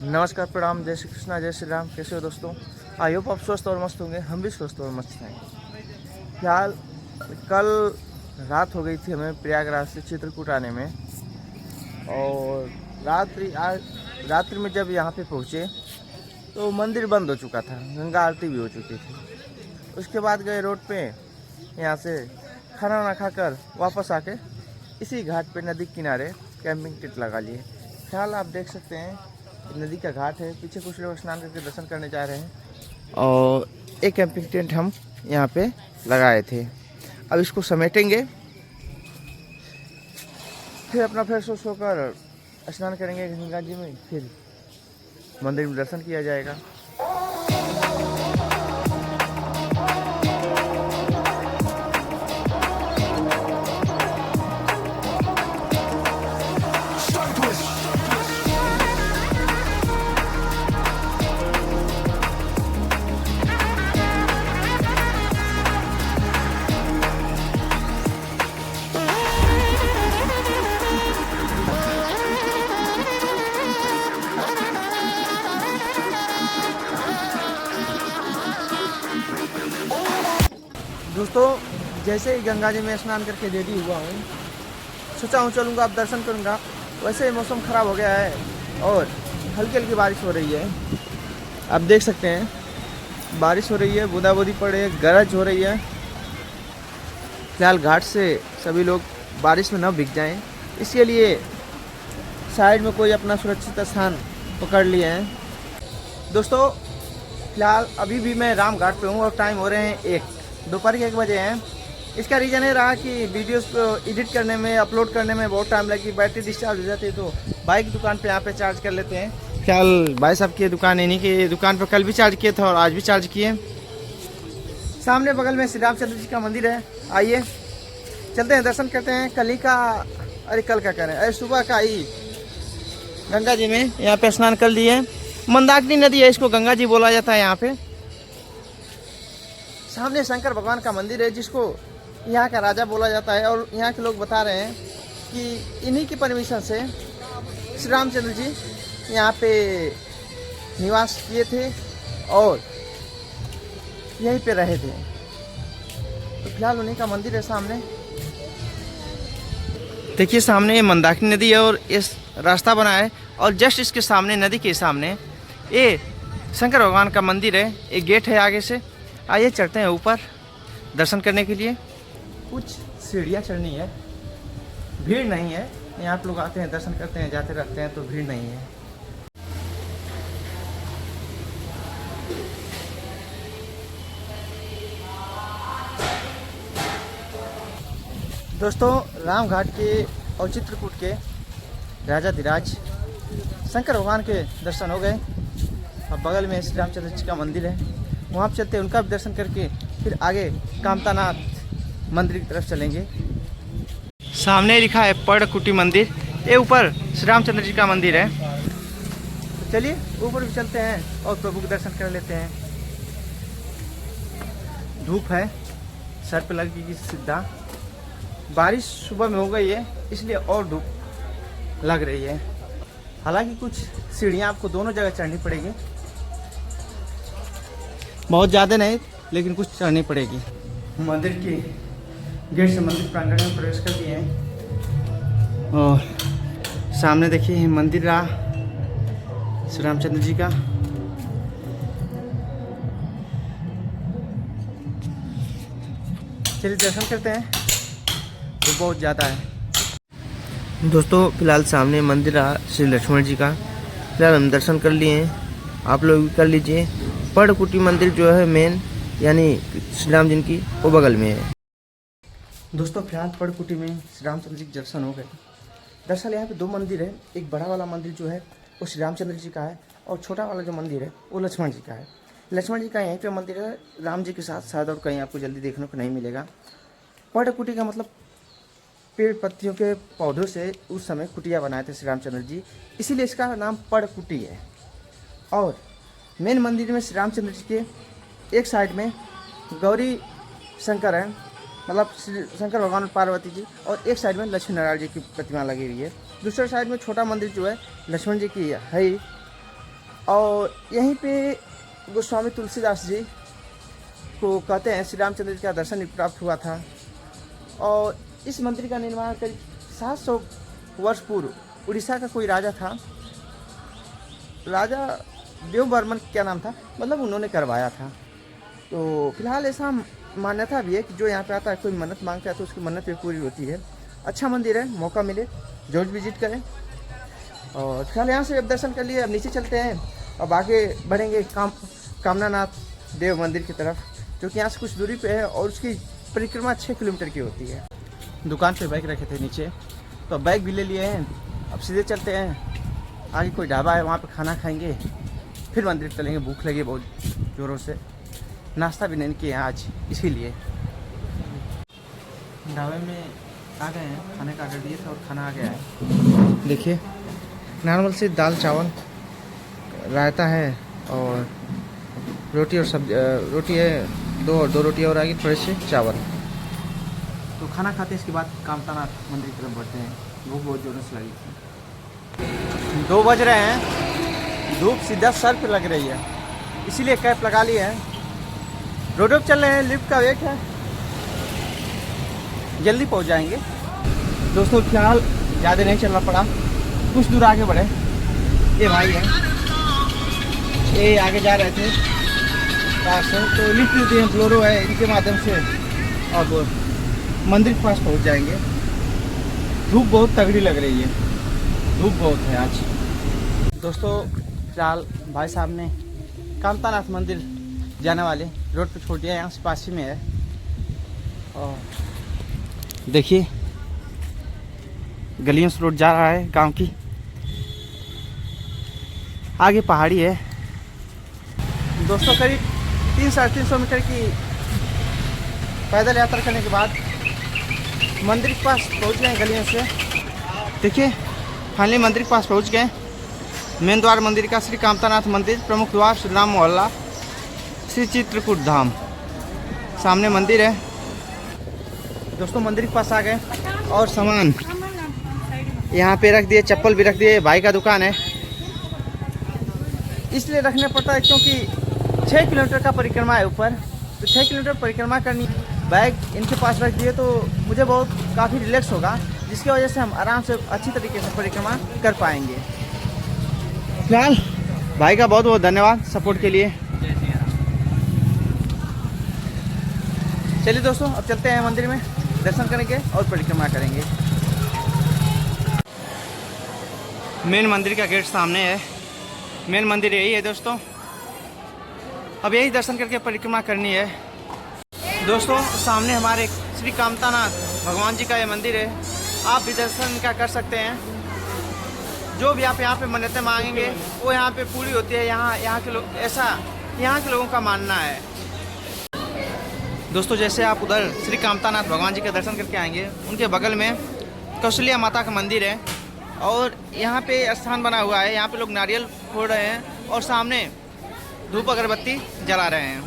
नमस्कार, प्रणाम, जय श्री कृष्णा, जय श्री राम। कैसे हो दोस्तों? आई होप आप स्वस्थ और मस्त होंगे। हम भी स्वस्थ और मस्त हैं। फिलहाल कल रात हो गई थी हमें प्रयागराज से चित्रकूट आने में, और रात्रि में जब यहाँ पे पहुँचे तो मंदिर बंद हो चुका था, गंगा आरती भी हो चुकी थी। उसके बाद गए रोड पे, यहाँ से खाना वाना खाकर वापस आके इसी घाट पे नदी किनारे कैंपिंग टेंट लगा लिए। फिलहाल आप देख सकते हैं नदी का घाट है, पीछे कुछ लोग स्नान करके दर्शन करने जा रहे हैं, और एक कैंपिंग टेंट हम यहाँ पे लगाए थे। अब इसको समेटेंगे, फिर अपना फ्रेश होकर स्नान करेंगे गंगा जी में, फिर मंदिर में दर्शन किया जाएगा। दोस्तों, जैसे ही गंगा जी में स्नान करके रेडी हुआ हूँ, सोचा हूँ चलूँगा, अब दर्शन करूँगा। वैसे ही मौसम ख़राब हो गया है और हल्की हल्की बारिश हो रही है। आप देख सकते हैं बारिश हो रही है, बूंदाबांदी पड़ रही है, गरज हो रही है। फिलहाल घाट से सभी लोग बारिश में न भीग जाएं, इसके लिए साइड में कोई अपना सुरक्षित स्थान पकड़ लिए हैं। दोस्तों, फिलहाल अभी भी मैं राम घाट पे हूँ और टाइम हो रहे हैं दोपहर के 1 बजे हैं। इसका रीज़न ये रहा कि वीडियोस को एडिट करने में, अपलोड करने में बहुत टाइम लगी, बैटरी डिस्चार्ज हो जाती है, तो बाइक दुकान पे यहाँ पे चार्ज कर लेते हैं। फिलहाल भाई साहब की दुकान, इन्हीं की दुकान पर कल भी चार्ज किए थे और आज भी चार्ज किए। सामने बगल में श्री रामचंद्र जी का मंदिर है, आइए चलते हैं, दर्शन करते हैं। कल का करें, अरे सुबह का ही गंगा जी में यहाँ पे स्नान कर लिए। मंदाकिनी नदी है, इसको गंगा जी बोला जाता है। यहाँ पे सामने शंकर भगवान का मंदिर है, जिसको यहाँ का राजा बोला जाता है, और यहाँ के लोग बता रहे हैं कि इन्हीं की परमिशन से श्री रामचंद्र जी यहाँ पे निवास किए थे और यहीं पे रहे थे। तो फिलहाल उन्हीं का मंदिर है सामने। देखिए सामने ये मंदाकिनी नदी है और इस रास्ता बना है, और जस्ट इसके सामने, नदी के सामने, ये शंकर भगवान का मंदिर है। एक गेट है आगे से। आइए चढ़ते हैं ऊपर दर्शन करने के लिए। कुछ सीढ़ियाँ चढ़नी है, भीड़ नहीं है। यहाँ पे लोग आते हैं, दर्शन करते हैं, जाते रहते हैं, तो भीड़ नहीं है। दोस्तों, राम घाट के और चित्रकूट के राजाधिराज शंकर भगवान के दर्शन हो गए। अब बगल में श्री रामचंद्र जी का मंदिर है, वहाँ पर चलते हैं, उनका भी दर्शन करके फिर आगे कामतानाथ मंदिर की तरफ चलेंगे। सामने लिखा है पर्णकुटी मंदिर, ये ऊपर श्री रामचंद्र जी का मंदिर है। तो चलिए ऊपर भी चलते हैं और प्रभु के दर्शन कर लेते हैं। धूप है, सर पे लगेगी सीधा। बारिश सुबह में हो गई है, इसलिए और धूप लग रही है। हालांकि कुछ सीढ़ियाँ आपको दोनों जगह चढ़नी पड़ेगी, बहुत ज़्यादा नहीं, लेकिन कुछ चढ़नी पड़ेगी। मंदिर की गेट से मंदिर प्रांगण में प्रवेश कर दिए हैं, और सामने देखिए मंदिर रहा श्री रामचंद्र जी का। चलिए दर्शन करते हैं, तो बहुत ज़्यादा है। दोस्तों, फिलहाल सामने मंदिर रहा श्री लक्ष्मण जी का। फिलहाल हम दर्शन कर लिए हैं, आप लोग भी कर लीजिए। पर्णकुटी मंदिर जो है मेन, यानी श्री राम जी की, वो बगल में है। दोस्तों, फिलहाल पर्णकुटी में श्री रामचंद्र जी के दर्शन हो गए। दरअसल यहाँ पे 2 मंदिर है। एक बड़ा वाला मंदिर जो है वो श्री रामचंद्र जी का है, और छोटा वाला जो मंदिर है वो लक्ष्मण जी का है। लक्ष्मण जी का यहीं पे मंदिर है, राम जी के साथ शायद और कहीं आपको जल्दी देखने को नहीं मिलेगा। पर्णकुटी का मतलब पेड़ पत्तियों के पौधों से उस समय कुटिया बनाए थे श्री रामचंद्र जी, इसीलिए इसका नाम पर्णकुटी है। और मेन मंदिर में श्री रामचंद्र जी के एक साइड में गौरी शंकर है, मतलब शंकर भगवान और पार्वती जी, और एक साइड में लक्ष्मी नारायण जी की प्रतिमा लगी हुई है। दूसरे साइड में छोटा मंदिर जो है लक्ष्मण जी की है ही, और यहीं पे गोस्वामी तुलसीदास जी को कहते हैं श्री रामचंद्र जी का दर्शन प्राप्त हुआ था। और इस मंदिर का निर्माण करीब 700 वर्ष पूर्व उड़ीसा का कोई राजा था, राजा देववर्मन क्या नाम था, मतलब उन्होंने करवाया था। तो फिलहाल ऐसा मान्यता भी है कि जो यहाँ पे आता है कोई मन्नत मांगता है तो उसकी मन्नत भी पूरी होती है। अच्छा मंदिर है, मौका मिले जरूर विजिट करें। और फिलहाल यहाँ से अब दर्शन कर लिए, अब नीचे चलते हैं, अब आगे बढ़ेंगे कामनानाथ देव मंदिर की तरफ, जो कि यहाँ से कुछ दूरी पे है और उसकी परिक्रमा 6 किलोमीटर की होती है। दुकान पे बैग रखे थे नीचे, तो बैग भी ले लिए हैं, अब सीधे चलते हैं। आगे कोई ढाबा है, वहाँ पे खाना खाएंगे, फिर मंदिर चलेंगे। भूख लगी बहुत ज़ोरों से, नाश्ता भी नहीं किया आज, इसीलिए ढाबे में आ गए हैं। खाने का ऑर्डर दिए थे और खाना आ गया है। देखिए नॉर्मल से दाल चावल, रायता है और रोटी और सब्जी, रोटी है दो रोटी और आगे थोड़े से चावल। तो खाना खाते इसके बाद कामतानाथ मंदिर की तरफ बढ़ते हैं। भूख बहुत जोरों से लगी थी। 2 बज रहे हैं, धूप सीधा सर पे लग रही है, इसीलिए कैप लगा लिए हैं। रोड पर चल रहे हैं, लिफ्ट का वेट है, जल्दी पहुंच जाएंगे। दोस्तों फिलहाल ज़्यादा नहीं चलना पड़ा, कुछ दूर आगे बढ़े। ये भाई है, ये आगे जा रहे थे कार से, तो लिफ्ट दिए, फ्लोरो है, इनके माध्यम से और मंदिर के पास पहुंच जाएंगे। धूप बहुत तगड़ी लग रही है, धूप बहुत है आज। दोस्तों फिलहाल भाई साहब ने कामतानाथ मंदिर जाने वाले रोड पे छोड़ दिया, यहाँ से पास ही में है। और देखिए गलियों से रोड जा रहा है गांव की, आगे पहाड़ी है। दोस्तों करीब 300-350 मीटर की पैदल यात्रा करने के बाद मंदिर के पास पहुंच गए गलियों से। देखिए फाइनली मंदिर के पास पहुंच गए। मेन द्वार मंदिर का श्री कामतानाथ मंदिर, प्रमुख द्वार श्री राम मोहल्ला, श्री चित्रकूट धाम, सामने मंदिर है। दोस्तों मंदिर के पास आ गए और सामान यहाँ पे रख दिए, चप्पल भी रख दिए। भाई का दुकान है, इसलिए रखना पड़ता है क्योंकि 6 किलोमीटर का परिक्रमा है ऊपर, तो 6 किलोमीटर परिक्रमा करनी। बैग इनके पास रख दिए तो मुझे बहुत काफ़ी रिलैक्स होगा, जिसकी वजह से हम आराम से अच्छी तरीके से परिक्रमा कर पाएंगे। फिलहाल भाई का बहुत बहुत धन्यवाद सपोर्ट के लिए। चलिए दोस्तों अब चलते हैं मंदिर में, दर्शन करेंगे और परिक्रमा करेंगे। मेन मंदिर का गेट सामने है, मेन मंदिर यही है दोस्तों। अब यही दर्शन करके परिक्रमा करनी है। दोस्तों सामने हमारे श्री कामतानाथ भगवान जी का ये मंदिर है, आप भी दर्शन क्या कर सकते हैं। जो भी आप यहाँ पे मन्नतें मांगेंगे वो यहाँ पे पूरी होती है। यहाँ के लोग ऐसा यहाँ के लोगों का मानना है। दोस्तों जैसे आप उधर श्री कामतानाथ भगवान जी का दर्शन करके आएंगे, उनके बगल में कौशल्या माता का मंदिर है और यहाँ पे स्थान बना हुआ है। यहाँ पे लोग नारियल फोड़ रहे हैं और सामने धूप अगरबत्ती जला रहे हैं।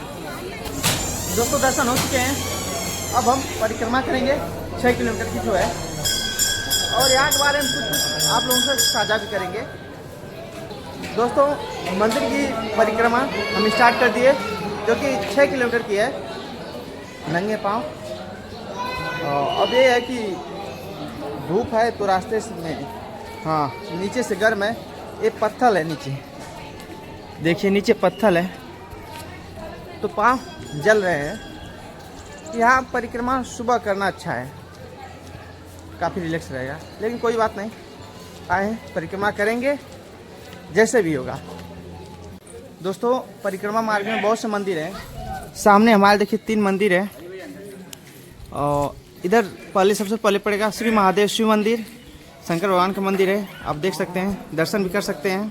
दोस्तों दर्शन हो चुके हैं, अब हम परिक्रमा करेंगे 6 किलोमीटर की जो है, और यहाँ के बारे में कुछ आप लोगों से साझा भी करेंगे। दोस्तों मंदिर की परिक्रमा हम स्टार्ट कर दिए, जो कि 6 किलोमीटर की है, नंगे पाँव। अब ये है कि धूप है तो रास्ते में, हाँ नीचे से गर्म है, ये पत्थर है नीचे, देखिए नीचे पत्थर है तो पाँव जल रहे हैं। यहाँ परिक्रमा सुबह करना अच्छा है, काफ़ी रिलैक्स रहेगा, लेकिन कोई बात नहीं, आए परिक्रमा करेंगे जैसे भी होगा। दोस्तों परिक्रमा मार्ग में बहुत से मंदिर हैं। सामने हमारे देखिए 3 मंदिर है, और इधर पहले सबसे पहले पड़ेगा श्री महादेव शिव मंदिर, शंकर भगवान का मंदिर है, आप देख सकते हैं, दर्शन भी कर सकते हैं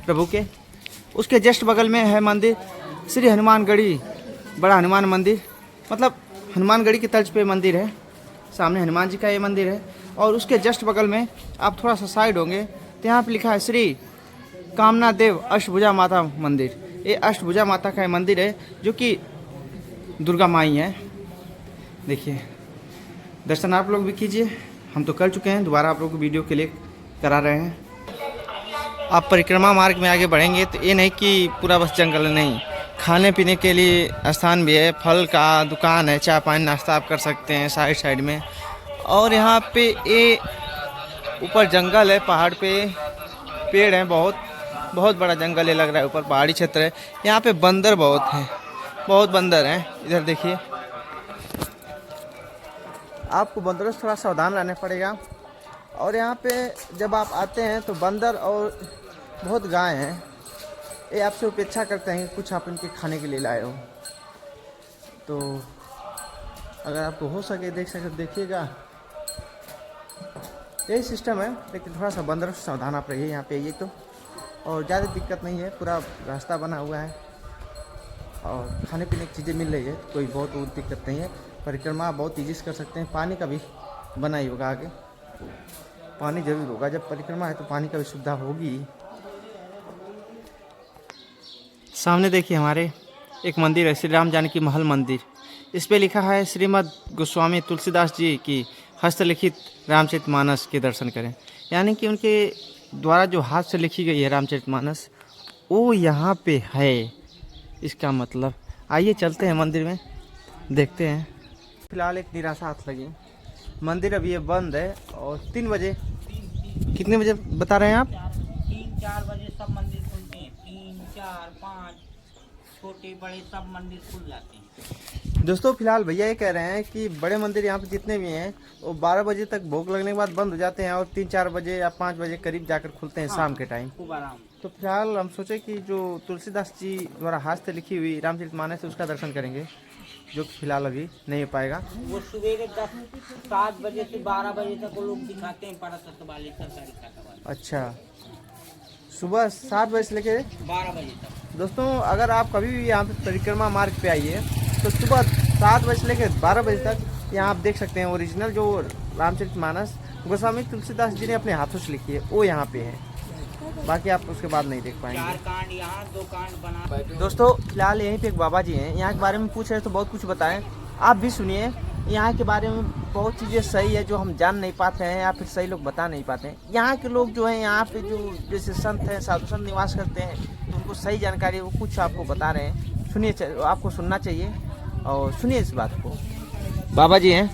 प्रभु के। उसके जस्ट बगल में है मंदिर श्री हनुमानगढ़ी, बड़ा हनुमान मंदिर, मतलब हनुमानगढ़ी की तर्ज पे मंदिर है। सामने हनुमान जी का ये मंदिर है, और उसके जस्ट बगल में आप थोड़ा सा साइड होंगे तो यहाँ पे लिखा है श्री कामना देव अष्टभुजा माता मंदिर। ये अष्टभुजा माता का मंदिर है, जो कि दुर्गा माई है। देखिए दर्शन आप लोग भी कीजिए, हम तो कर चुके हैं, दोबारा आप लोग को वीडियो के लिए करा रहे हैं। आप परिक्रमा मार्ग में आगे बढ़ेंगे तो ये नहीं कि पूरा बस जंगल, नहीं, खाने पीने के लिए स्थान भी है, फल का दुकान है, चाय पानी नाश्ता आप कर सकते हैं साइड साइड में। और यहाँ पे ये ऊपर जंगल है, पहाड़ पे पेड़ हैं, बहुत बहुत बड़ा जंगल है लग रहा है, ऊपर पहाड़ी क्षेत्र है। यहाँ पे बंदर बहुत हैं, बहुत बंदर हैं। इधर देखिए, आपको बंदरों से थोड़ा सावधान रहना पड़ेगा। और यहाँ पे जब आप आते हैं तो बंदर और बहुत गाय हैं, ये आपसे अपेक्षा करते हैं कि कुछ आप इनके खाने के लिए लाए हो। तो अगर आपको हो सके देख सके देखिएगा, यही सिस्टम है। लेकिन थोड़ा सा बंदरों से सावधान आप रहिए यहाँ पे। ये तो और ज़्यादा दिक्कत नहीं है, पूरा रास्ता बना हुआ है और खाने पीने की चीज़ें मिल रही है, कोई बहुत दिक्कत नहीं है। परिक्रमा बहुत ईजी से कर सकते हैं। पानी का भी बना ही होगा, आगे पानी जरूर होगा, जब परिक्रमा है तो पानी का भी सुविधा होगी। सामने देखिए हमारे एक मंदिर है, श्री राम जानकी महल मंदिर। इस पे लिखा है श्रीमद् गोस्वामी तुलसीदास जी की हस्तलिखित रामचरितमानस के दर्शन करें। यानी कि उनके द्वारा जो हाथ से लिखी गई है रामचरितमानस, वो यहाँ पे है। इसका मतलब आइए चलते हैं मंदिर में, देखते हैं। फिलहाल एक निराशा हाथ लगी, मंदिर अभी ये बंद है। और 3 बजे, कितने बजे बता रहे हैं आप? 3-4 बजे सब मंदिर खुलते हैं। 3, 4, 5 छोटे बड़े सब मंदिर खुल जाते हैं। दोस्तों फिलहाल भैया ये कह रहे हैं कि बड़े मंदिर यहाँ पे जितने भी हैं वो 12 बजे तक भोग लगने के बाद बंद हो जाते हैं और 3-4 बजे या 5 बजे करीब जाकर खुलते हैं। हाँ, शाम के टाइम खूब आराम। तो फिलहाल हम सोचे कि जो तुलसीदास जी द्वारा हाथ से लिखी हुई रामचरितमानस है उसका दर्शन करेंगे, जो कि फिलहाल अभी नहीं हो पाएगा। वो सुबह 7 बजे से 12 बजे तक वो लोग दिखाते हैं परसत वाले सरकारी खाता वाले। अच्छा, सुबह 7 बजे से लेके 12 बजे तक। दोस्तों अगर आप कभी भी यहाँ पे परिक्रमा मार्ग पे आइए तो सुबह 7 बजे से लेकर 12 बजे तक यहाँ आप देख सकते हैं ओरिजिनल जो रामचरितमानस गोस्वामी तुलसीदास जी ने अपने हाथों से लिखी है वो यहाँ पे है। बाकी आप उसके बाद नहीं देख पाएंगे। 4 कांड यहाँ, 2 कांड बना। दोस्तों फिलहाल यहीं पे एक बाबा जी हैं, यहाँ के बारे में पूछ रहे तो बहुत कुछ बताएं, आप भी सुनिए। यहाँ के बारे में बहुत चीज़ें सही है जो हम जान नहीं पाते हैं या फिर सही लोग बता नहीं पाते हैं। यहाँ के लोग जो हैं, यहाँ पे जो जैसे संत हैं, साधु संत निवास करते हैं, तो उनको सही जानकारी वो कुछ आपको बता रहे हैं। सुनिए, आपको सुनना चाहिए और सुनिए इस बात को। बाबा जी हैं,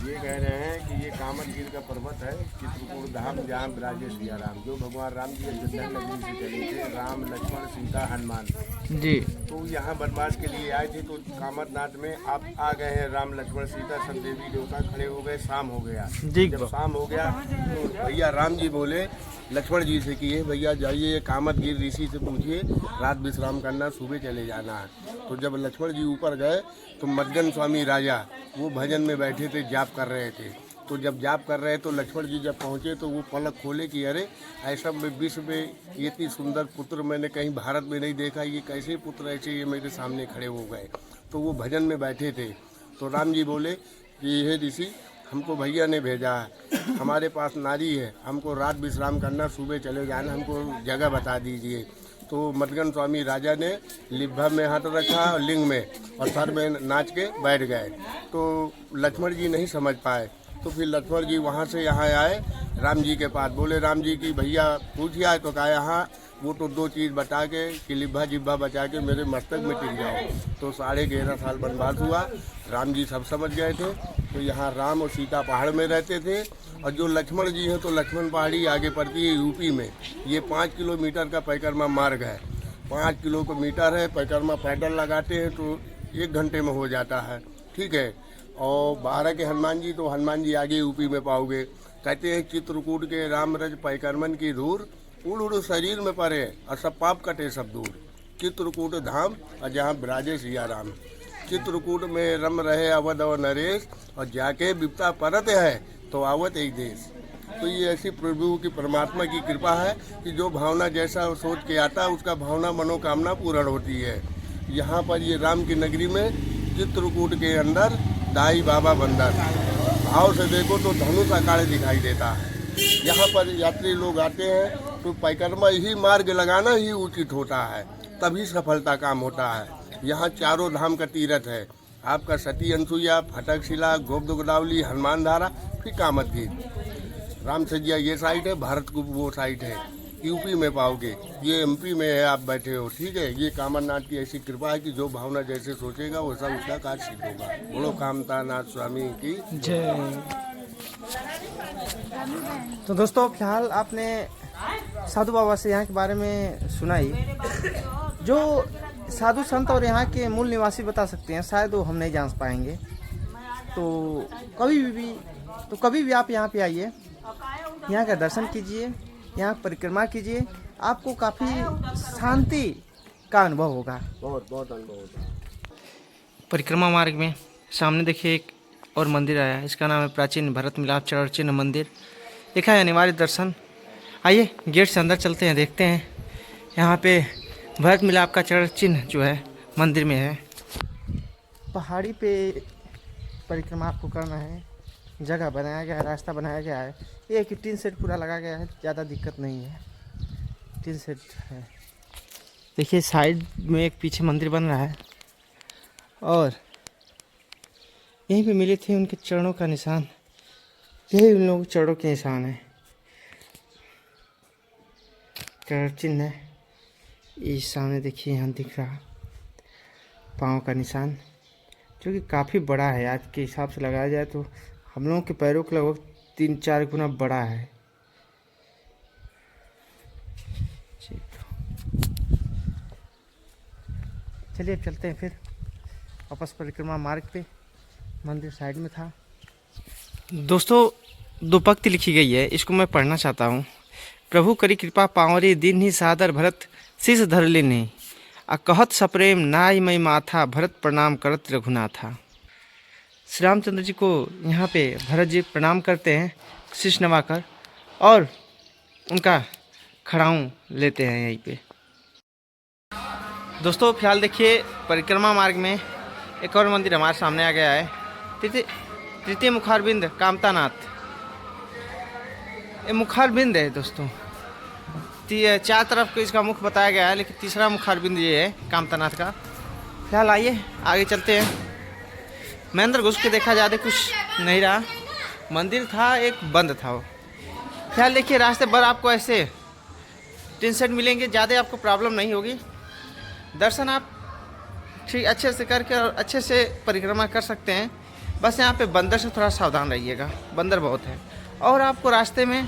ये कह रहे हैं कि ये कामदगिरी का पर्वत है, चित्रकूट धाम, जहाँ विराजे सिया राम, जो भगवान राम जी अयोध्या नगरी से चले थे, राम लक्ष्मण सीता हनुमान जी। तो यहाँ वनवास के लिए आए थे। तो कामदनाथ में आप आ गए हैं, राम लक्ष्मण सीता सब देवी देवता खड़े हो गए, शाम हो गया। जब शाम हो गया तो भैया राम जी बोले लक्ष्मण जी से कि ये भैया जाइए कामदगिरी ऋषि से पूछिए, रात विश्राम करना, सुबह चले जाना है। तो जब लक्ष्मण जी ऊपर गए तो मद्गन स्वामी राजा वो भजन में बैठे थे, जाप कर रहे थे। तो जब जाप कर रहे तो लक्ष्मण जी जब पहुँचे तो वो पलक खोले कि अरे ऐसा विश्व में ये इतनी सुंदर पुत्र मैंने कहीं भारत में नहीं देखा, ये कैसे पुत्र ऐसे ये मेरे सामने खड़े हो गए। तो वो भजन में बैठे थे। तो राम जी बोले कि ये ऋषि हमको भैया ने भेजा है, हमारे पास नारी है, हमको रात विश्राम करना, सुबह चले जाना, हमको जगह बता दीजिए। तो मदगन स्वामी राजा ने लिब्भा में हाथ रखा और लिंग में और सर में नाच के बैठ गए। तो लक्ष्मण जी नहीं समझ पाए। तो फिर लक्ष्मण जी वहाँ से यहाँ आए राम जी के पास, बोले राम जी की भैया पूछिया, तो कहा यहाँ वो तो 2 चीज़ बता के कि लिब्भा जिब्भा बचा के मेरे मस्तक में टिक जाओ। तो 11.5 साल वनवास हुआ, राम जी सब समझ गए थे। तो यहाँ राम और सीता पहाड़ में रहते थे। और जो लक्ष्मण जी हैं तो लक्ष्मण पहाड़ी आगे पड़ती है यूपी में। ये 5 किलोमीटर का परिक्रमा मार्ग है, 5 किलोमीटर है। परिक्रमा पैदल लगाते हैं तो 1 घंटे में हो जाता है, ठीक है। और 12 के हनुमान जी, तो हनुमान जी आगे यूपी में पाओगे। कहते हैं चित्रकूट के राम रज परिक्रमण की धूर, उड़ उड़ शरीर में पड़े और सब पाप कटे सब दूर। चित्रकूट धाम और जहाँ विराजे सिया राम, चित्रकूट में रम रहे अवध और नरेश, और जाके विपता परत है तो आवत एक देश। तो ये ऐसी प्रभु की परमात्मा की कृपा है कि जो भावना जैसा सोच के आता है उसका भावना मनोकामना पूर्ण होती है। यहाँ पर ये राम की नगरी में चित्रकूट के अंदर दाई बाबा बंदर, भाव से देखो तो धनुष आकार दिखाई देता है। यहाँ पर यात्री लोग आते हैं तो परिक्रमा ही मार्ग लगाना ही उचित होता है, तभी सफलता काम होता है। यहाँ चारों धाम का तीर्थ है आपका, सती अनसुईया, फटकशिला, गोप्त गोदावली, हनुमान धारा, फिर कामदगिरी। राम सजिया ये साइड है, भारत को वो साइड है। यूपी में पाओगे, ये एमपी में है, आप बैठे हो, ठीक है। ये कामरनाथ की ऐसी कृपा है कि जो भावना जैसे सोचेगा वो सब उसका कार्य सिद्ध होगा। बोलो कामतानाथ स्वामी की जय। तो दोस्तों फिलहाल आपने साधु बाबा से यहाँ के बारे में सुना ही। जो साधु संत और यहाँ के मूल निवासी बता सकते हैं, शायद वो हम नहीं जान पाएंगे। तो कभी भी आप यहाँ पे आइए, यहाँ का दर्शन कीजिए, यहाँ परिक्रमा कीजिए, आपको काफ़ी शांति का अनुभव होगा। बहुत बहुत अनुभव होता है। परिक्रमा मार्ग में सामने देखिए एक और मंदिर आया है, इसका नाम है प्राचीन भरत मिलाप चरण चिन्ह मंदिर। लिखा है अनिवार्य दर्शन। आइए गेट से अंदर चलते हैं, देखते हैं यहाँ पे भरत मिलाप का चरण चिन्ह जो है मंदिर में है। पहाड़ी पे परिक्रमा आपको करना है, जगह बनाया गया है, रास्ता बनाया गया है। ये कि टीन सेट पूरा लगा गया है, ज़्यादा दिक्कत नहीं है, टीन सेट है। देखिए साइड में एक पीछे मंदिर बन रहा है और यहीं पे मिले थे उनके चरणों का निशान। यही उन लोगों के चरणों के निशान है, चरण चिन्ह है। इस सामने देखिए यहाँ दिख रहा पाँव का निशान, जो कि काफ़ी बड़ा है। आज के हिसाब से लगाया जाए तो हम लोगों के पैरों के लगभग 3-4 गुना बड़ा है। चलिए अब चलते हैं फिर वापस परिक्रमा मार्ग पे। मंदिर साइड में था। दोस्तों 2 पंक्ति लिखी गई है, इसको मैं पढ़ना चाहता हूँ। प्रभु करी कृपा पावरी दिन ही सादर भरत शीश धर लेने, अकहत सप्रेम नाय मई माथा भरत प्रणाम करत रघुनाथा। श्री रामचंद्र जी को यहाँ पे भरत जी प्रणाम करते हैं शीश नवाकर और उनका खड़ाऊँ लेते हैं यहीं पे। दोस्तों फिलहाल देखिए परिक्रमा मार्ग में एक और मंदिर हमारे सामने आ गया है, तृतीय मुखारबिंद कामतानाथ। ये मुखारबिंद है दोस्तों, 4 तरफ को इसका मुख बताया गया है, लेकिन तीसरा मुखारबिंद ये है कामतानाथ का। फिलहाल आइए आगे चलते हैं। मैं अंदर घुस के देखा, ज़्यादा कुछ नहीं रहा, मंदिर था एक बंद था वो। फिलहाल देखिए रास्ते पर आपको ऐसे टीन सेट मिलेंगे, ज़्यादा आपको प्रॉब्लम नहीं होगी। दर्शन आप ठीक अच्छे से करके और अच्छे से परिक्रमा कर सकते हैं। बस यहाँ पे बंदर से थोड़ा सावधान रहिएगा, बंदर बहुत है। और आपको रास्ते में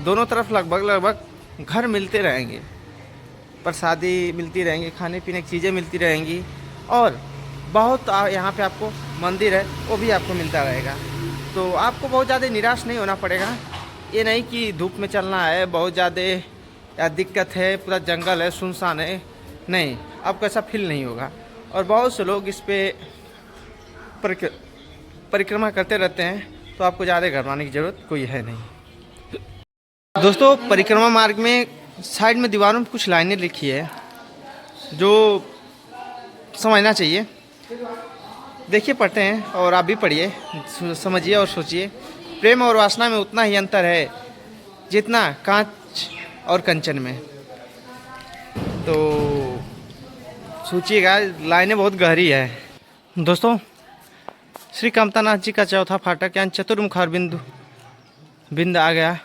दोनों तरफ लगभग घर मिलते रहेंगे, प्रसादी मिलती रहेंगी, खाने पीने की चीज़ें मिलती रहेंगी और बहुत यहाँ पे आपको मंदिर है वो भी आपको मिलता रहेगा। तो आपको बहुत ज़्यादा निराश नहीं होना पड़ेगा। ये नहीं कि धूप में चलना है, बहुत ज़्यादा या दिक्कत है, पूरा जंगल है, सुनसान है, नहीं, आपको ऐसा फील नहीं होगा। और बहुत से लोग इस पे परिक्रमा करते रहते हैं, तो आपको ज़्यादा घबराने की ज़रूरत कोई है नहीं। दोस्तों परिक्रमा मार्ग में साइड में दीवारों में कुछ लाइनें लिखी है जो समझना चाहिए। देखिए पढ़ते हैं और आप भी पढ़िए, समझिए और सोचिए। प्रेम और वासना में उतना ही अंतर है जितना कांच और कंचन में। तो सोचिएगा, लाइनें बहुत गहरी है। दोस्तों श्री कामतानाथ जी का चौथा फाटक यानी चतुर्मुखार बिंद आ गया।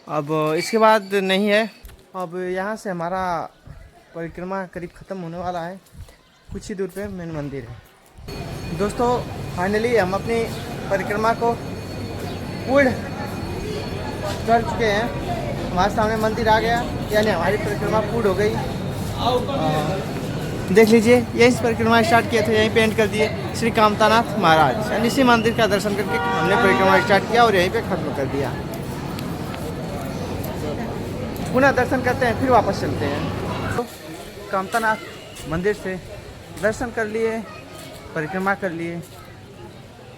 अब इसके बाद नहीं है। अब यहाँ से हमारा परिक्रमा करीब ख़त्म होने वाला है, कुछ ही दूर पे मेन मंदिर है। दोस्तों फाइनली हम अपनी परिक्रमा को पूर्ण कर चुके हैं। हमारे सामने मंदिर आ गया, यानी हमारी परिक्रमा पूर्ण हो गई। देख लीजिए, यहीं से परिक्रमा स्टार्ट किए थे, यहीं पे एंड कर दिए श्री कामतानाथ महाराज। यानी इसी मंदिर का दर्शन करके हमने परिक्रमा स्टार्ट किया और यहीं पे ख़त्म कर दिया। पुनः दर्शन करते हैं, फिर वापस चलते हैं। तो कामतानाथ मंदिर से दर्शन कर लिए, परिक्रमा कर लिए।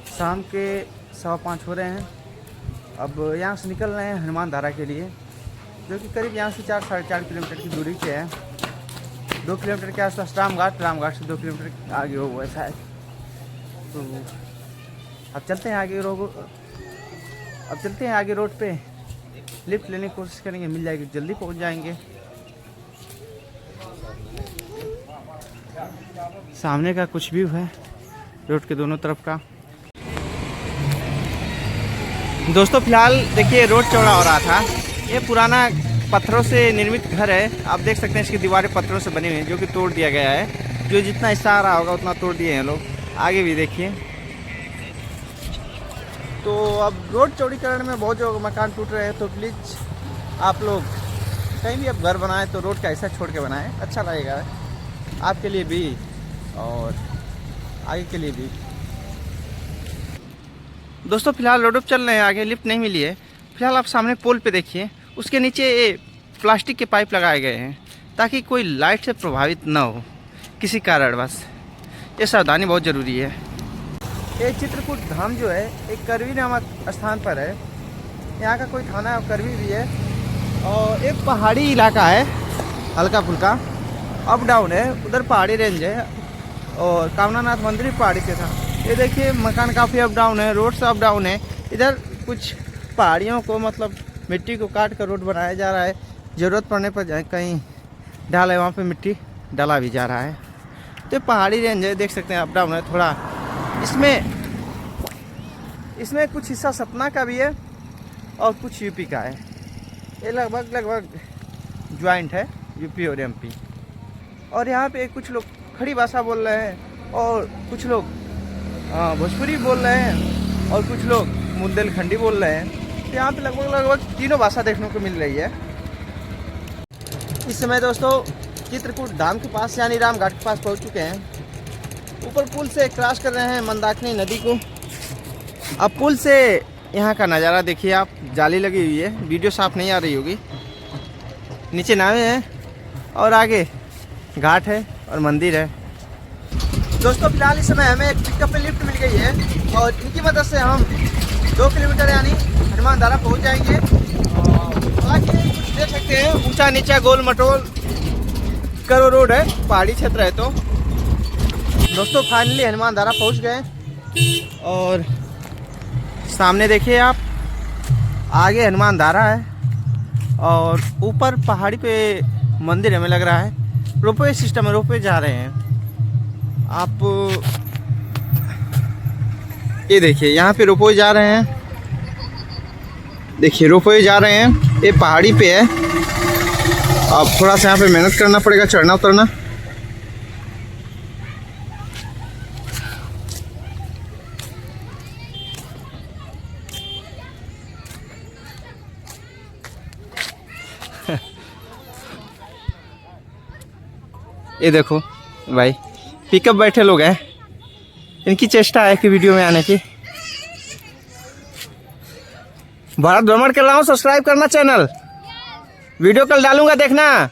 शाम के 5:15 हो रहे हैं। अब यहाँ से निकल रहे हैं हनुमान धारा के लिए, जो कि करीब यहाँ से 4-4.5 किलोमीटर की दूरी पे है। 2 किलोमीटर के आसपास रामघाट से 2 किलोमीटर आगे हो हुआ है शायद। तो अब चलते हैं आगे रोड पे। लिफ्ट लेने की कोशिश करेंगे, मिल जाएगी, जल्दी पहुँच जाएंगे। सामने का कुछ व्यू है रोड के दोनों तरफ का। दोस्तों फिलहाल देखिए रोड चौड़ा हो रहा था, ये पुराना पत्थरों से निर्मित घर है। आप देख सकते हैं इसकी दीवारें पत्थरों से बनी हुई हैं, जो कि तोड़ दिया गया है। जो जितना हिस्सा आ रहा होगा उतना तोड़ दिए हैं लोग। आगे भी देखिए। तो अब रोड चौड़ीकरण में बहुत जो मकान टूट रहे हैं, तो प्लीज़ आप लोग कहीं भी अब घर बनाएं तो रोड का हिस्सा छोड़ के बनाएं, अच्छा लगेगा आपके लिए भी और आगे के लिए भी। दोस्तों फिलहाल रोड चल रहे हैं, आगे लिफ्ट नहीं मिली है। फिलहाल आप सामने पोल पे देखिए, उसके नीचे प्लास्टिक के पाइप लगाए गए हैं ताकि कोई लाइट से प्रभावित ना हो किसी कारणवश। ये सावधानी बहुत ज़रूरी है। ये चित्रकूट धाम जो है एक करवी नामक स्थान पर है। यहाँ का कोई थाना है, करवी भी है और एक पहाड़ी इलाका है, हल्का फुल्का अप डाउन है। उधर पहाड़ी रेंज है और कामनानाथ मंदिर भी पहाड़ी पे था। ये देखिए मकान काफ़ी अप डाउन है, रोड से अप डाउन है। इधर कुछ पहाड़ियों को मतलब मिट्टी को काट कर रोड बनाया जा रहा है। ज़रूरत पड़ने पर कहीं ढाल है, वहाँ पे मिट्टी डाला भी जा रहा है। तो पहाड़ी रेंज है, देख सकते हैं अप डाउन है थोड़ा। इसमें कुछ हिस्सा सतना का भी है और कुछ यूपी का है। ये लगभग ज्वाइंट है, यूपी और एमपी। और यहाँ पे कुछ लोग खड़ी भाषा बोल रहे हैं और कुछ लोग भोजपुरी बोल रहे हैं और कुछ लोग बुंदेलखंडी बोल रहे हैं। तो यहाँ पे लगभग तीनों भाषा देखने को मिल रही है। इस समय दोस्तों चित्रकूट धाम के पास यानी राम घाट के पास पहुँच चुके हैं। ऊपर पुल से क्रॉस कर रहे हैं मंदाकिनी नदी को। अब पुल से यहाँ का नज़ारा देखिए आप। जाली लगी हुई है, वीडियो साफ नहीं आ रही होगी। नीचे नावें हैं और आगे घाट है और मंदिर है। दोस्तों फिलहाल इस समय हमें एक पिकअप में लिफ्ट मिल गई है और इनकी मदद से हम 2 किलोमीटर यानी हनुमान धारा पहुँच जाएंगे। और कुछ देख सकते हैं ऊंचा नीचा गोल मटोल करो रोड है, पहाड़ी क्षेत्र है। तो दोस्तों फाइनली हनुमान धारा पहुँच गए और सामने देखिए आप, आगे हनुमान धारा है और ऊपर पहाड़ी पे मंदिर हमें लग रहा है। रोपवे सिस्टम है, रोपवे जा रहे हैं आप। ये देखिए यहाँ पे रोपवे जा रहे हैं, देखिए रोपवे जा रहे हैं। ये पहाड़ी पे है, अब थोड़ा सा यहाँ पे मेहनत करना पड़ेगा चढ़ना उतरना। ये देखो भाई पिकअप बैठे लोग हैं, इनकी चेष्टा है कि वीडियो में आने की। भारत भ्रमण कर रहा हूँ, सब्सक्राइब करना चैनल। वीडियो कल डालूंगा, देखना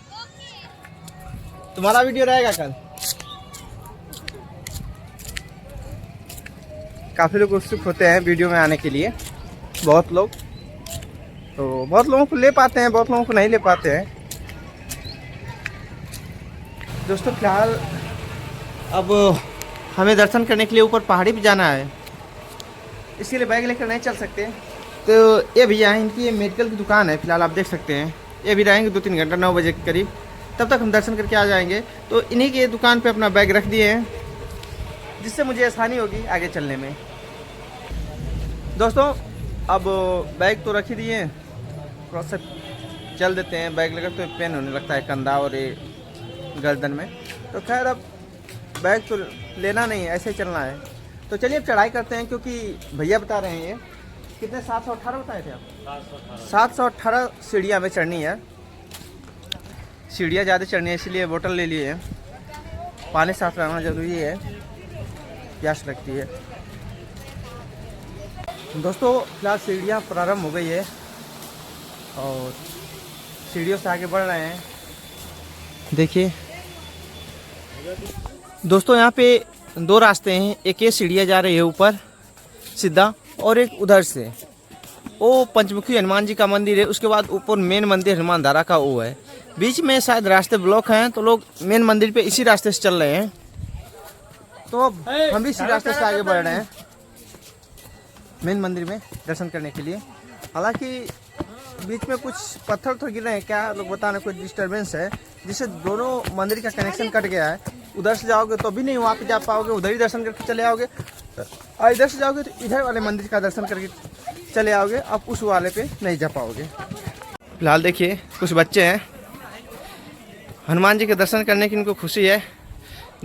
तुम्हारा वीडियो रहेगा कल। काफ़ी लोग उत्सुक होते हैं वीडियो में आने के लिए। बहुत लोग तो बहुत लोगों को ले पाते हैं, बहुत लोगों को नहीं ले पाते हैं। दोस्तों फिलहाल अब हमें दर्शन करने के लिए ऊपर पहाड़ी पे जाना है, इसके लिए बैग लेकर नहीं चल सकते। तो ये भैया हैं, इनकी ये मेडिकल की दुकान है। फिलहाल आप देख सकते हैं ये भी रहेंगे 2-3 घंटा, 9 बजे के करीब। तब तक हम दर्शन करके आ जाएंगे। तो इन्हीं की दुकान पे अपना बैग रख दिए हैं, जिससे मुझे आसानी होगी आगे चलने में। दोस्तों अब बैग तो रख ही दिए हैं, थोड़ा सा चल देते हैं। बैग लगा तो पेन होने लगता है कंधा और ये गर्दन में। तो खैर अब बैग तो लेना नहीं है, ऐसे ही चलना है। तो चलिए अब चढ़ाई करते हैं, क्योंकि भैया बता रहे हैं ये कितने 718 बताए थे आप? 718 सीढ़ियाँ हमें चढ़नी है। सीढ़ियाँ ज़्यादा चढ़नी है, इसलिए बोतल ले लिए हैं। पानी साफ रहना ज़रूरी है, प्यास लगती है। दोस्तों फिलहाल सीढ़ियाँ प्रारंभ हो गई है और सीढ़ियों से आगे बढ़ रहे हैं। देखिए दोस्तों यहाँ पे 2 रास्ते हैं, एक ये सीढ़ियाँ जा रही है ऊपर सीधा और एक उधर से। वो पंचमुखी हनुमान जी का मंदिर है, उसके बाद ऊपर मेन मंदिर हनुमान धारा का वो है। बीच में शायद रास्ते ब्लॉक हैं, तो लोग मेन मंदिर पे इसी रास्ते से चल रहे हैं। तो अब हम भी इसी रास्ते से आगे बढ़ रहे हैं मेन मंदिर में दर्शन करने के लिए। हालांकि बीच में कुछ पत्थर तो गिर रहे हैं, क्या लोग बता रहे, कुछ डिस्टर्बेंस है जिससे दोनों मंदिर का कनेक्शन कट गया है। उधर से जाओगे तो भी नहीं वहाँ पे जा पाओगे, उधर ही दर्शन करके चले आओगे। और इधर से जाओगे तो इधर वाले मंदिर का दर्शन करके चले आओगे, आप उस वाले पे नहीं जा पाओगे। फिलहाल देखिए कुछ बच्चे हैं, हनुमान जी के दर्शन करने की इनको खुशी है,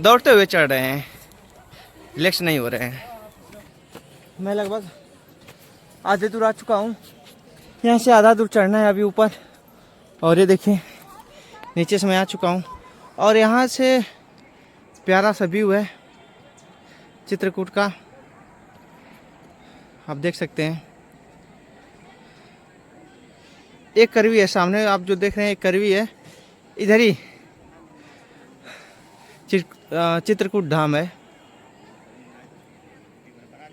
दौड़ते हुए चढ़ रहे हैं, रिलैक्स नहीं हो रहे हैं। मैं लगभग आधे दूर आ चुका हूँ, यहाँ से आधा दूर चढ़ना है अभी ऊपर। और ये देखिए नीचे से मैं आ चुका हूँ और यहाँ से प्यारा सा व्यू है चित्रकूट का, आप देख सकते हैं। एक करवी है सामने, आप जो देख रहे हैं एक करवी है, इधर ही चित्रकूट धाम है।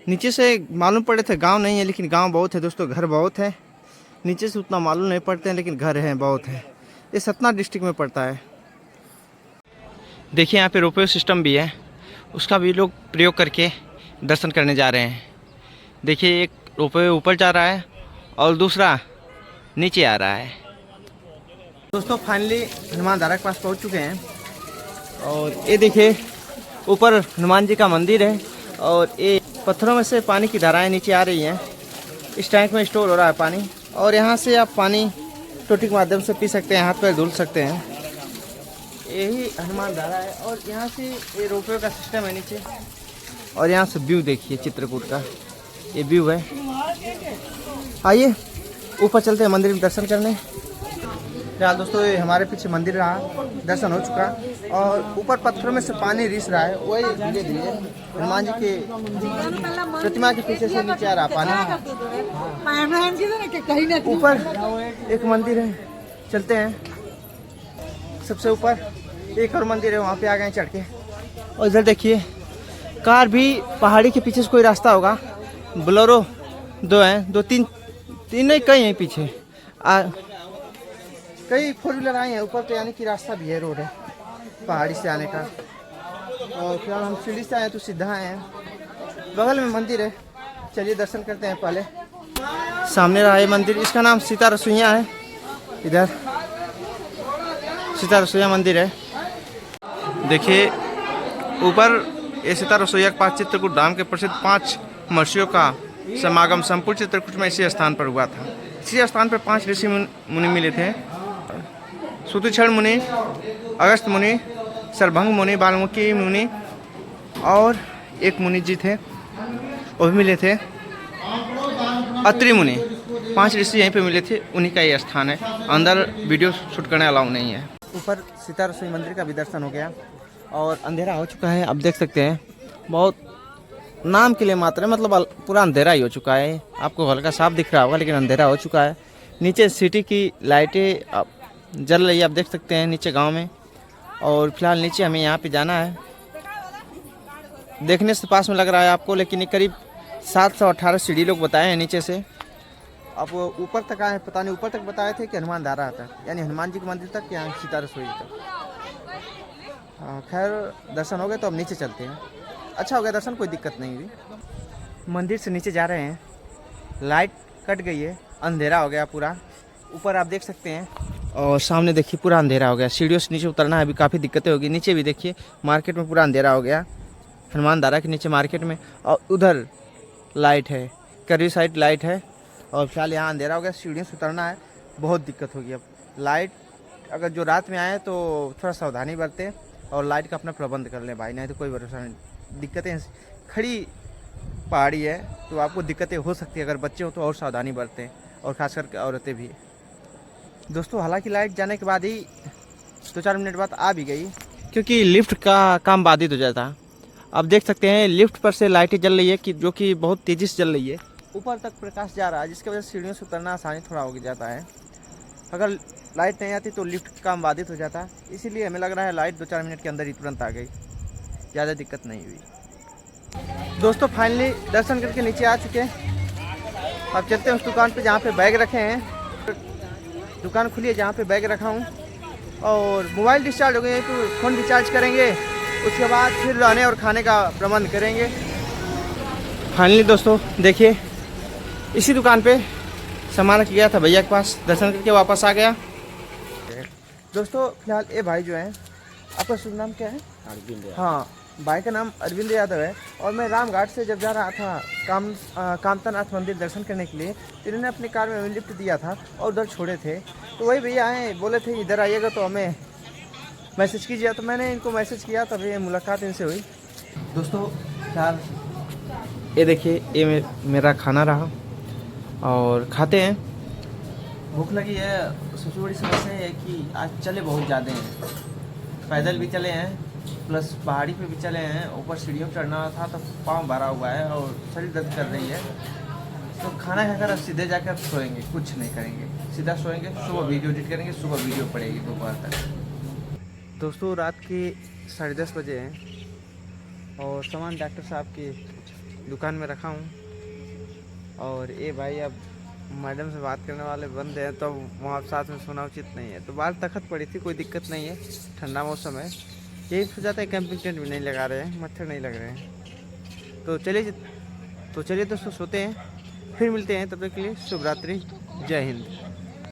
नीचे से मालूम पड़े थे गांव नहीं है, लेकिन गांव बहुत है दोस्तों, घर बहुत है। नीचे से उतना मालूम नहीं पड़ते हैं, लेकिन घर हैं बहुत है। ये सतना डिस्ट्रिक्ट में पड़ता है। देखिए यहाँ पे रोपवे सिस्टम भी है, उसका भी लोग प्रयोग करके दर्शन करने जा रहे हैं। देखिए एक रोपवे ऊपर जा रहा है और दूसरा नीचे आ रहा है। दोस्तों फाइनली हनुमान धारा के पास पहुंच चुके हैं और ये देखिए ऊपर हनुमान जी का मंदिर है और ये पत्थरों में से पानी की धाराएं नीचे आ रही हैं। इस टैंक में स्टोर हो रहा है पानी और यहाँ से आप पानी टोटी के माध्यम से पी सकते हैं, हाथ पैर धुल सकते हैं। यही हनुमान धारा है और यहाँ से ये रोपवे का सिस्टम है नीचे। और यहाँ से व्यू देखिए चित्रकूट का, ये व्यू है। आइए ऊपर चलते हैं मंदिर में दर्शन करने। फिलहाल दोस्तों ये हमारे पीछे मंदिर रहा, दर्शन हो चुका और ऊपर पत्थरों में से पानी रिस रहा है, वही धीरे धीरे हनुमान जी के प्रतिमा के पीछे से नीचे आ रहा पानी। ऊपर एक मंदिर है, चलते हैं सबसे ऊपर। एक और मंदिर है, वहाँ पे आ गए चढ़ के। और इधर देखिए कार भी, पहाड़ी के पीछे से कोई रास्ता होगा। बोलेरो दो हैं, दो तीन नहीं कई हैं पीछे, कई 4 व्हीलर आए हैं ऊपर पे, यानी कि रास्ता भी है, रोड है पहाड़ी से आने का। और फिलहाल हम सीढ़ी से आए तो सीधा आए हैं। बगल में मंदिर है, चलिए दर्शन करते हैं। पहले सामने रहा ये मंदिर, इसका नाम सीता रसोइया है। इधर सीता रसोइया मंदिर है। देखिए ऊपर ये सीता रसोइया के पास चित्रकूट धाम के प्रसिद्ध 5 महर्षियों का समागम संपूर्ण चित्रकूट में इसी स्थान पर हुआ था। इसी स्थान पर 5 ऋषि मुनि मिले थे, सुतिक्षण मुनि, अगस्त मुनि, सरभंग मुनि, वाल्मीकि मुनि और एक मुनि जी थे वो भी मिले थे, अत्रि मुनि। 5 ऋषि यहीं पे मिले थे, उन्हीं का ये स्थान है। अंदर वीडियो शूट करने अलाउ नहीं है। ऊपर सीता रसोई मंदिर का भी दर्शन हो गया और अंधेरा हो चुका है, आप देख सकते हैं। बहुत नाम के लिए मात्र है, मतलब पूरा अंधेरा ही हो चुका है। आपको हल्का साफ दिख रहा होगा, लेकिन अंधेरा हो चुका है। नीचे सिटी की लाइटें जल रही है, आप देख सकते हैं नीचे गांव में। और फिलहाल नीचे हमें यहाँ पे जाना है। देखने से पास में लग रहा है आपको, लेकिन ये करीब 718 सीढ़ी लोग बताए हैं नीचे से। अब वो ऊपर तक आए, पता नहीं ऊपर तक बताए थे कि हनुमान धारा आता है, यानी हनुमान जी के मंदिर तक या सीता रसोई तक। खैर दर्शन हो गए तो अब नीचे चलते हैं। अच्छा हो गया दर्शन, कोई दिक्कत नहीं हुई। मंदिर से नीचे जा रहे हैं, लाइट कट गई है, अंधेरा हो गया पूरा। ऊपर आप देख सकते हैं और सामने देखिए पूरा अंधेरा हो गया। सीढ़ियों से नीचे उतरना है, अभी काफ़ी दिक्कतें होगी। नीचे भी देखिए मार्केट में पूरा अंधेरा हो गया, हनुमान धारा के नीचे मार्केट में। और उधर लाइट है, करवी साइड लाइट है। और फिलहाल यहाँ अंधेरा हो गया, सीढ़ियों से उतरना है, बहुत दिक्कत होगी। अब लाइट अगर जो रात में आए तो थोड़ा सावधानी बरतें और लाइट का अपना प्रबंध कर लें भाई, नहीं तो कोई भरोसा नहीं। दिक्कतें खड़ी पहाड़ी है तो आपको दिक्कतें हो सकती है, अगर बच्चे हो तो और सावधानी बरतें, और खास करके औरतें भी। दोस्तों हालांकि लाइट जाने के बाद ही 2-4 मिनट बाद आ भी गई, क्योंकि लिफ्ट का काम बाधित हो जाता। आप देख सकते हैं लिफ्ट पर से लाइटें जल रही है, कि जो कि बहुत तेज़ी से जल रही है, ऊपर तक प्रकाश जा रहा है, जिसकी वजह से सीढ़ियों से उतरना आसानी थोड़ा हो जाता है। अगर लाइट नहीं आती तो लिफ्ट का काम बाधित हो जाता, इसीलिए हमें लग रहा है लाइट 2-4 मिनट के अंदर ही तुरंत आ गई, ज़्यादा दिक्कत नहीं हुई। दोस्तों फाइनली दर्शन करके नीचे आ चुके हैं। अब चलते हैं उस दुकान पे जहाँ पे बैग रखे हैं। दुकान खुली है जहाँ पे बैग रखा हूँ, और मोबाइल डिस्चार्ज हो गए हैं तो फ़ोन रिचार्ज करेंगे, उसके बाद फिर रहने और खाने का प्रबंध करेंगे। फाइनली दोस्तों देखिए इसी दुकान पे सामान रख गया था भैया के पास, दर्शन करके वापस आ गया। दोस्तों फिलहाल ये भाई जो है, आपका शुभ नाम क्या है? अरविंद। हाँ, भाई का नाम अरविंद यादव है। और मैं रामघाट से जब जा रहा था कामतानाथ मंदिर दर्शन करने के लिए, तो इन्होंने अपनी कार में लिफ्ट दिया था और उधर छोड़े थे। तो वही भैया आए, बोले थे इधर आइएगा तो हमें मैसेज कीजिए, तो मैंने इनको मैसेज किया, तभी मुलाकात इनसे हुई। दोस्तों यार ये देखिए, ये मेरा खाना रहा और खाते हैं। भूख लगी है। सबसे बड़ी समस्या है कि आज चले बहुत ज़्यादा हैं, पैदल भी चले हैं प्लस पहाड़ी पे भी चले हैं, ऊपर सीढ़ियों पर चढ़ना था तो पाँव भरा हुआ है और शरीर दर्द कर रही है। तो खाना खाकर अब सीधे जाकर सोएंगे, कुछ नहीं करेंगे, सीधा सोएंगे, सुबह वीडियो एडिट करेंगे, सुबह वीडियो पड़ेगी दोपहर तक। दोस्तों रात के 10:30 बजे हैं और सामान डॉक्टर साहब की दुकान में रखा हूँ। और ये भाई अब मैडम से बात करने वाले बंद हैं, तो वहाँ साथ में सोना उचित नहीं है। तो बाल तखत पड़ी थी, कोई दिक्कत नहीं है, ठंडा मौसम है। यही हो जाता है, कैंपिंग टेंट भी नहीं लगा रहे हैं, मच्छर नहीं लग रहे हैं। तो चलिए दोस्तों सोते हैं, फिर मिलते हैं, तब तक के लिए शुभ रात्रि, जय हिंद।